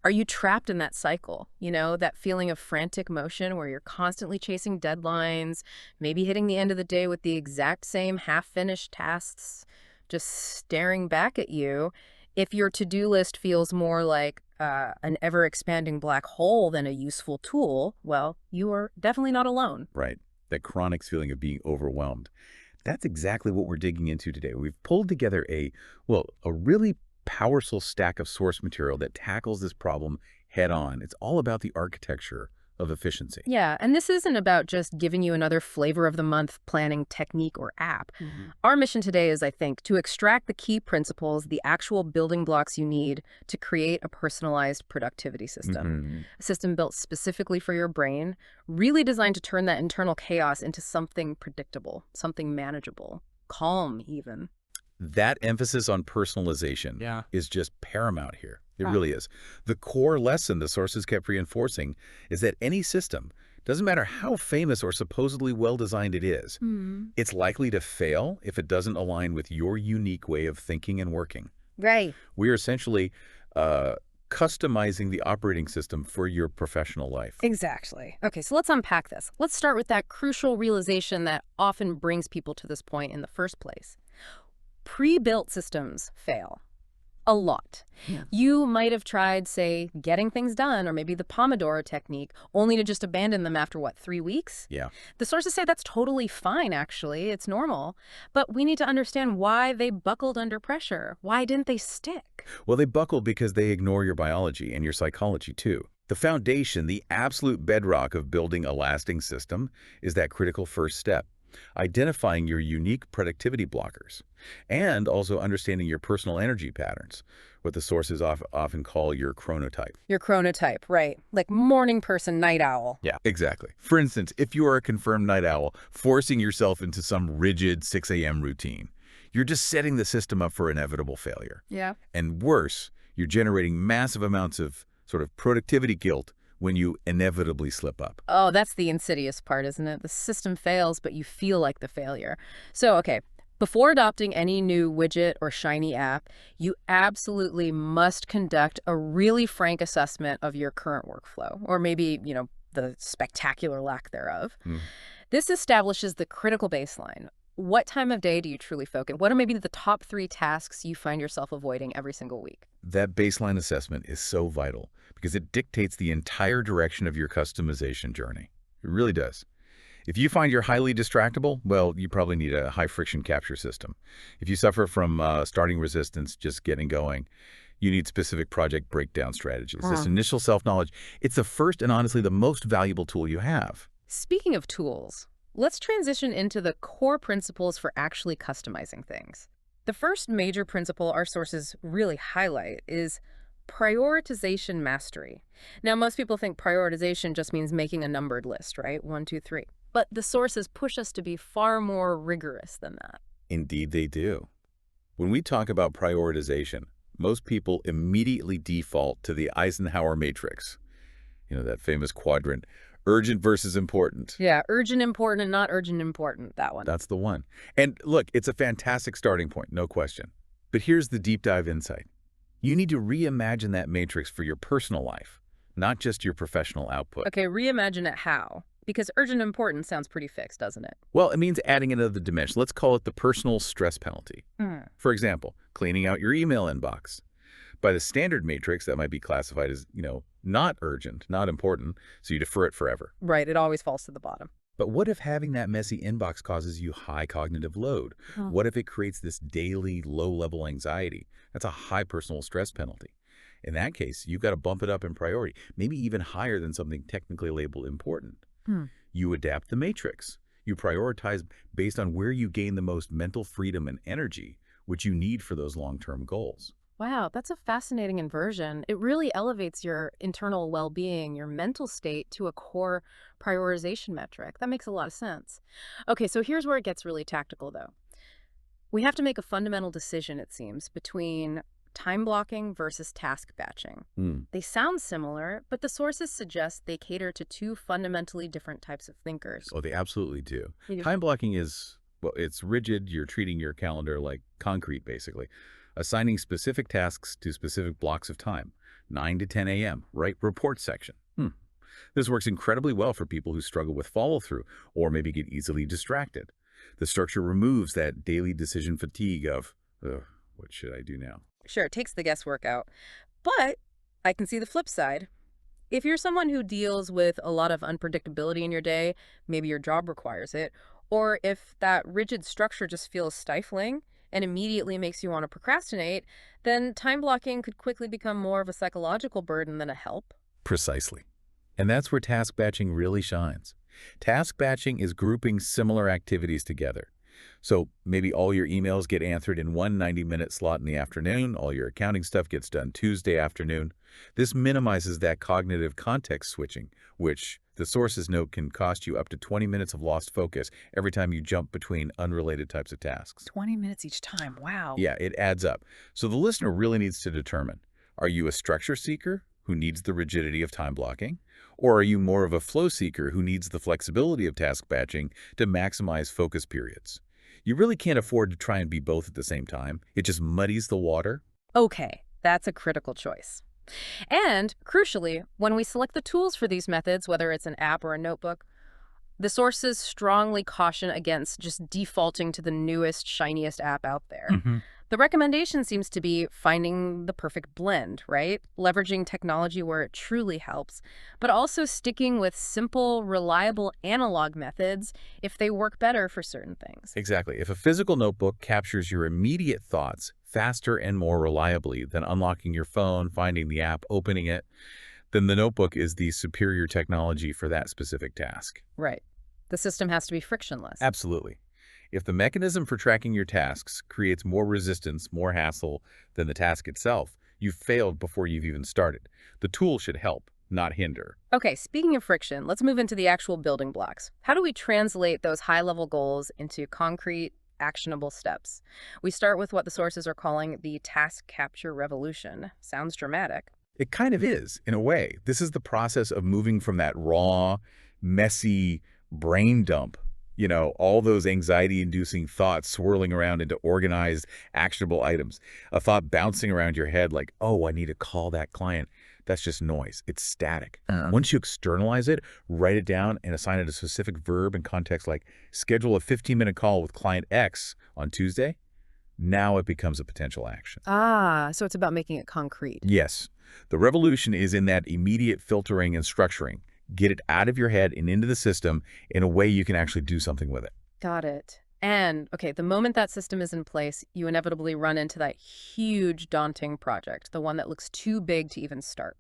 Are you trapped in that cycle? You know, that feeling of frantic motion where you're constantly chasing deadlines, maybe hitting the end of the day with the exact same half-finished tasks, just staring back at you. If your to-do list feels more like an ever-expanding black hole than a useful tool, well, you are definitely not alone. Right. That chronic feeling of being overwhelmed. That's exactly what we're digging into today. We've pulled together a really powerful stack of source material that tackles this problem head on. It's all about the architecture of efficiency. Yeah, and this isn't about just giving you another flavor of the month planning technique or app. Mhm. Our mission today is, I think, to extract the key principles, the actual building blocks you need to create a personalized productivity system. Mhm. A system built specifically for your brain, really designed to turn that internal chaos into something predictable, something manageable, calm even. That emphasis on personalization Yeah. is just paramount here. It Right. really is. The core lesson the sources kept reinforcing is that any system, doesn't matter how famous or supposedly well-designed it is, Hmm. it's likely to fail if it doesn't align with your unique way of thinking and working. Right. We're essentially uh, customizing the operating system for your professional life. Exactly. Okay, so let's unpack this. Let's start with that crucial realization that often brings people to this point in the first place. Pre-built systems fail. A lot. Yeah. You might have tried, say, getting things done, or maybe the Pomodoro technique, only to just abandon them after, what, 3 weeks? Yeah. The sources say that's totally fine, actually. It's normal. But we need to understand why they buckled under pressure. Why didn't they stick? Well, they buckle because they ignore your biology and your psychology, too. The foundation, the absolute bedrock of building a lasting system, is that critical first step, identifying your unique productivity blockers, and also understanding your personal energy patterns, what the sources often call your chronotype. Your chronotype, right. Like morning person, night owl. Yeah, exactly. For instance, if you are a confirmed night owl, forcing yourself into some rigid 6 a.m. routine, you're just setting the system up for inevitable failure. Yeah. And worse, you're generating massive amounts of sort of productivity guilt when you inevitably slip up. Oh, that's the insidious part, isn't it? The system fails, but you feel like the failure. So, okay, before adopting any new widget or shiny app, you absolutely must conduct a really frank assessment of your current workflow, or maybe, the spectacular lack thereof. Mm. This establishes the critical baseline. What time of day do you truly focus? What are maybe the top 3 tasks you find yourself avoiding every single week? That baseline assessment is so vital because it dictates the entire direction of your customization journey. It really does. If you find you're highly distractible, well, you probably need a high-friction capture system. If you suffer from starting resistance, just getting going, you need specific project breakdown strategies. This initial self-knowledge, it's the first and honestly the most valuable tool you have. Speaking of tools, let's transition into the core principles for actually customizing things. The first major principle our sources really highlight is prioritization mastery. Now, most people think prioritization just means making a numbered list, right? 1, 2, 3. But the sources push us to be far more rigorous than that. Indeed, they do. When we talk about prioritization, most people immediately default to the Eisenhower Matrix. You know, that famous quadrant, urgent versus important. Yeah, urgent, important, and not urgent, important, that one. That's the one. And look, it's a fantastic starting point, no question. But here's the deep dive insight. You need to reimagine that matrix for your personal life, not just your professional output. Okay, reimagine it how? Because urgent, important sounds pretty fixed, doesn't it? Well, it means adding another dimension. Let's call it the personal stress penalty. For example, cleaning out your email inbox. By the standard matrix, that might be classified as, not urgent, not important, so you defer it forever. Right, it always falls to the bottom. But what if having that messy inbox causes you high cognitive load? Huh. What if it creates this daily low-level anxiety? That's a high personal stress penalty. In that case, you've got to bump it up in priority, maybe even higher than something technically labeled important. You adapt the matrix. You prioritize based on where you gain the most mental freedom and energy, which you need for those long-term goals. Wow, that's a fascinating inversion. It really elevates your internal well-being, your mental state to a core prioritization metric. That makes a lot of sense. Okay, so here's where it gets really tactical, though. We have to make a fundamental decision, it seems, between time blocking versus task batching. They sound similar, but the sources suggest they cater to 2 fundamentally different types of thinkers. Oh, they absolutely do. Yeah. Time blocking is, well, it's rigid. You're treating your calendar like concrete, basically, assigning specific tasks to specific blocks of time. 9 to 10 a.m., right? Report section. This works incredibly well for people who struggle with follow-through or maybe get easily distracted. The structure removes that daily decision fatigue of, ugh, what should I do now? Sure, it takes the guesswork out. But I can see the flip side. If you're someone who deals with a lot of unpredictability in your day, maybe your job requires it, or if that rigid structure just feels stifling and immediately makes you want to procrastinate, then time blocking could quickly become more of a psychological burden than a help. Precisely. And that's where task batching really shines. Task batching is grouping similar activities together. So maybe all your emails get answered in one 90-minute slot in the afternoon, all your accounting stuff gets done Tuesday afternoon. This minimizes that cognitive context switching, which the sources note can cost you up to 20 minutes of lost focus every time you jump between unrelated types of tasks. 20 minutes each time. Wow. Yeah, it adds up. So the listener really needs to determine, are you a structure seeker who needs the rigidity of time blocking? Or are you more of a flow seeker who needs the flexibility of task batching to maximize focus periods? You really can't afford to try and be both at the same time. It just muddies the water. Okay, that's a critical choice. And crucially, when we select the tools for these methods, whether it's an app or a notebook, the sources strongly caution against just defaulting to the newest, shiniest app out there. hmm The recommendation seems to be finding the perfect blend, right? Leveraging technology where it truly helps, but also sticking with simple, reliable analog methods if they work better for certain things. Exactly. If a physical notebook captures your immediate thoughts faster and more reliably than unlocking your phone, finding the app, opening it, then the notebook is the superior technology for that specific task. Right. The system has to be frictionless. Absolutely. If the mechanism for tracking your tasks creates more resistance, more hassle than the task itself, you've failed before you've even started. The tool should help, not hinder. Okay, speaking of friction, let's move into the actual building blocks. How do we translate those high-level goals into concrete, actionable steps? We start with what the sources are calling the task capture revolution. Sounds dramatic. It kind of is, in a way. This is the process of moving from that raw, messy brain dump, all those anxiety-inducing thoughts swirling around into organized, actionable items. A thought bouncing around your head like, oh, I need to call that client. That's just noise. It's static. Once you externalize it, write it down and assign it a specific verb and context like schedule a 15-minute call with client X on Tuesday, now it becomes a potential action. Ah, so it's about making it concrete. Yes, the revolution is in that immediate filtering and structuring. Get it out of your head and into the system in a way you can actually do something with it. Got it. And, okay, the moment that system is in place, you inevitably run into that huge, daunting project, the one that looks too big to even start.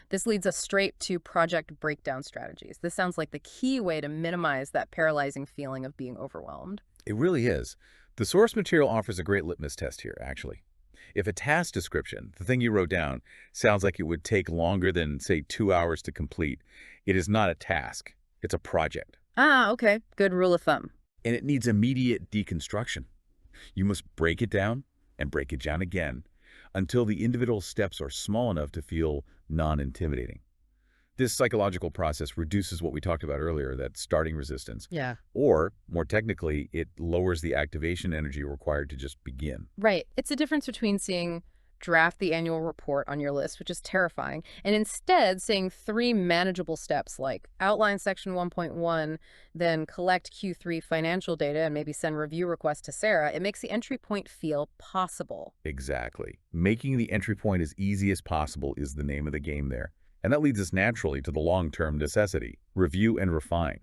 This leads us straight to project breakdown strategies. This sounds like the key way to minimize that paralyzing feeling of being overwhelmed. It really is. The source material offers a great litmus test here, actually. If a task description, the thing you wrote down, sounds like it would take longer than, say, 2 hours to complete, it is not a task. It's a project. Ah, okay. Good rule of thumb. And it needs immediate deconstruction. You must break it down and break it down again until the individual steps are small enough to feel non-intimidating. This psychological process reduces what we talked about earlier, that starting resistance. Yeah. Or, more technically, it lowers the activation energy required to just begin. Right. It's a difference between seeing draft the annual report on your list, which is terrifying, and instead saying 3 manageable steps like outline section 1.1, then collect Q3 financial data and maybe send review requests to Sarah. It makes the entry point feel possible. Exactly. Making the entry point as easy as possible is the name of the game there. And that leads us naturally to the long-term necessity, review and refine.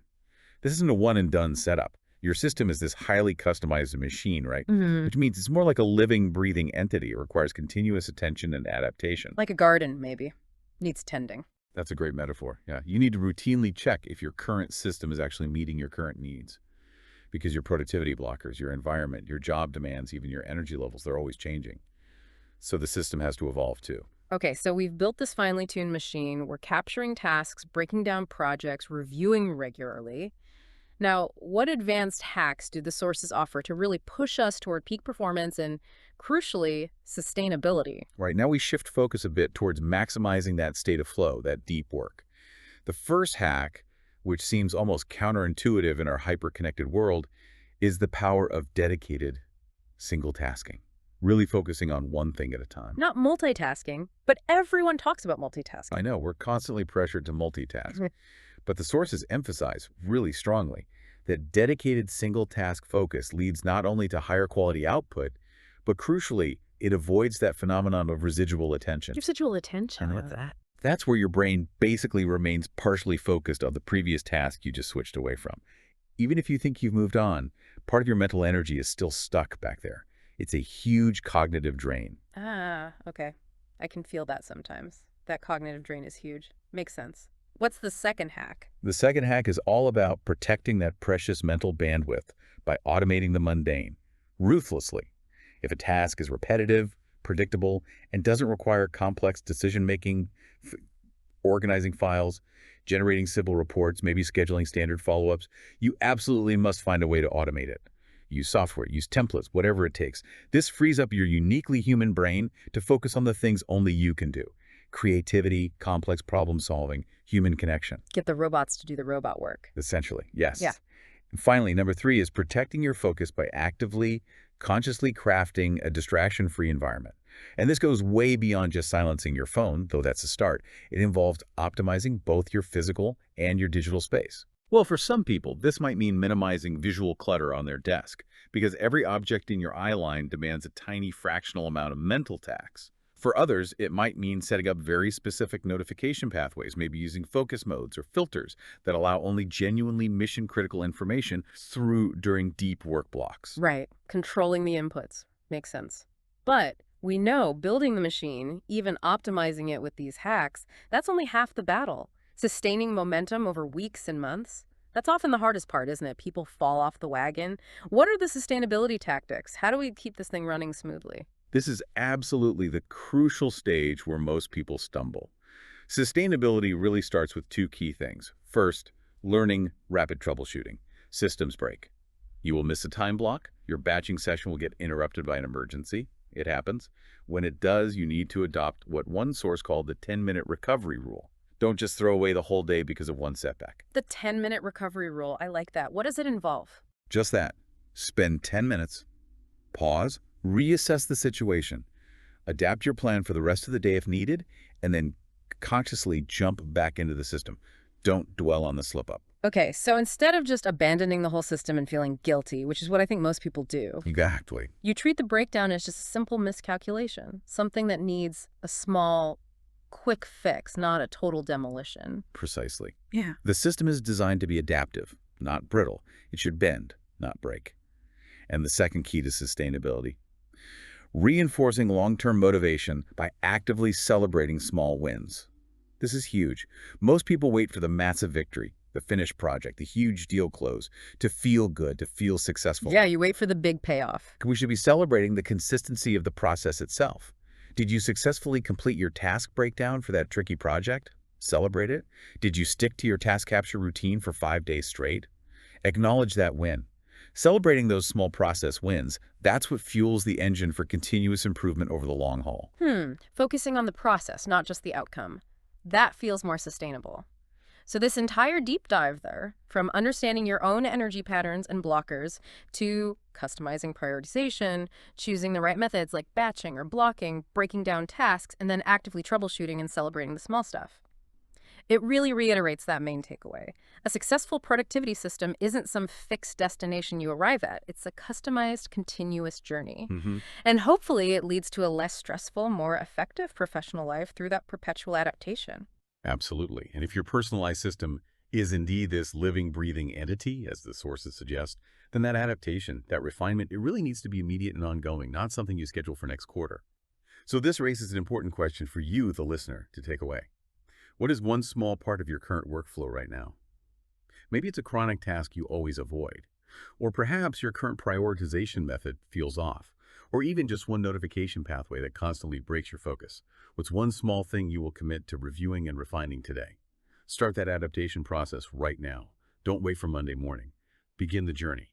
This isn't a one-and-done setup. Your system is this highly customized machine, right? Which means it's more like a living, breathing entity. It requires continuous attention and adaptation. Like a garden, maybe. Needs tending. That's a great metaphor. Yeah, you need to routinely check if your current system is actually meeting your current needs. Because your productivity blockers, your environment, your job demands, even your energy levels, they're always changing. So the system has to evolve too. Okay, so we've built this finely tuned machine. We're capturing tasks, breaking down projects, reviewing regularly. Now, what advanced hacks do the sources offer to really push us toward peak performance and, crucially, sustainability? Right, now we shift focus a bit towards maximizing that state of flow, that deep work. The first hack, which seems almost counterintuitive in our hyper-connected world, is the power of dedicated single tasking. really focusing on one thing at a time. Not multitasking, but everyone talks about multitasking. I know, we're constantly pressured to multitask, but the sources emphasize really strongly that dedicated single-task focus leads not only to higher quality output, but crucially, it avoids that phenomenon of residual attention. Residual attention. And what's that? That's where your brain basically remains partially focused on the previous task you just switched away from. Even if you think you've moved on, part of your mental energy is still stuck back there. It's a huge cognitive drain. Ah, okay. I can feel that sometimes. That cognitive drain is huge. Makes sense. What's the second hack? The second hack is all about protecting that precious mental bandwidth by automating the mundane, ruthlessly. If a task is repetitive, predictable, and doesn't require complex decision-making, organizing files, generating simple reports, maybe scheduling standard follow-ups, you absolutely must find a way to automate it. Use software, use templates, whatever it takes. This frees up your uniquely human brain to focus on the things only you can do. Creativity, complex problem solving, human connection. Get the robots to do the robot work. Essentially, yes. Yeah. And finally, number 3 is protecting your focus by actively, consciously crafting a distraction-free environment. And this goes way beyond just silencing your phone, though that's a start. It involves optimizing both your physical and your digital space. Well, for some people, this might mean minimizing visual clutter on their desk, because every object in your eye line demands a tiny fractional amount of mental tax. For others, it might mean setting up very specific notification pathways, maybe using focus modes or filters that allow only genuinely mission-critical information through during deep work blocks. Right. Controlling the inputs. Makes sense. But we know building the machine, even optimizing it with these hacks, that's only half the battle. Sustaining momentum over weeks and months, that's often the hardest part, isn't it? People fall off the wagon. What are the sustainability tactics? How do we keep this thing running smoothly? This is absolutely the crucial stage where most people stumble. Sustainability really starts with 2 key things. First, learning rapid troubleshooting. Systems break. You will miss a time block. Your batching session will get interrupted by an emergency. It happens. When it does, you need to adopt what one source called the 10-minute recovery rule. Don't just throw away the whole day because of one setback. The 10-minute recovery rule, I like that. What does it involve? Just that. Spend 10 minutes, pause, reassess the situation, adapt your plan for the rest of the day if needed, and then consciously jump back into the system. Don't dwell on the slip-up. Okay, so instead of just abandoning the whole system and feeling guilty, which is what I think most people do, Exactly. you treat the breakdown as just a simple miscalculation, something that needs a small, quick fix, not a total demolition. Precisely. Yeah. The system is designed to be adaptive, not brittle. It should bend, not break. And the second key to sustainability: reinforcing long-term motivation by actively celebrating small wins. This is huge. Most people wait for the massive victory, the finished project, the huge deal close, to feel good, to feel successful. Yeah, you wait for the big payoff. We should be celebrating the consistency of the process itself. Did you successfully complete your task breakdown for that tricky project? Celebrate it. Did you stick to your task capture routine for 5 days straight? Acknowledge that win. Celebrating those small process wins, that's what fuels the engine for continuous improvement over the long haul. Focusing on the process, not just the outcome. That feels more sustainable. So this entire deep dive there, from understanding your own energy patterns and blockers to customizing prioritization, choosing the right methods like batching or blocking, breaking down tasks, and then actively troubleshooting and celebrating the small stuff. It really reiterates that main takeaway. A successful productivity system isn't some fixed destination you arrive at. It's a customized, continuous journey. And hopefully it leads to a less stressful, more effective professional life through that perpetual adaptation. Absolutely. And if your personalized system is indeed this living, breathing entity, as the sources suggest, then that adaptation, that refinement, it really needs to be immediate and ongoing, not something you schedule for next quarter. So this raises an important question for you, the listener, to take away. What is one small part of your current workflow right now? Maybe it's a chronic task you always avoid. Or perhaps your current prioritization method feels off. Or even just one notification pathway that constantly breaks your focus. What's one small thing you will commit to reviewing and refining today? Start that adaptation process right now. Don't wait for Monday morning. Begin the journey.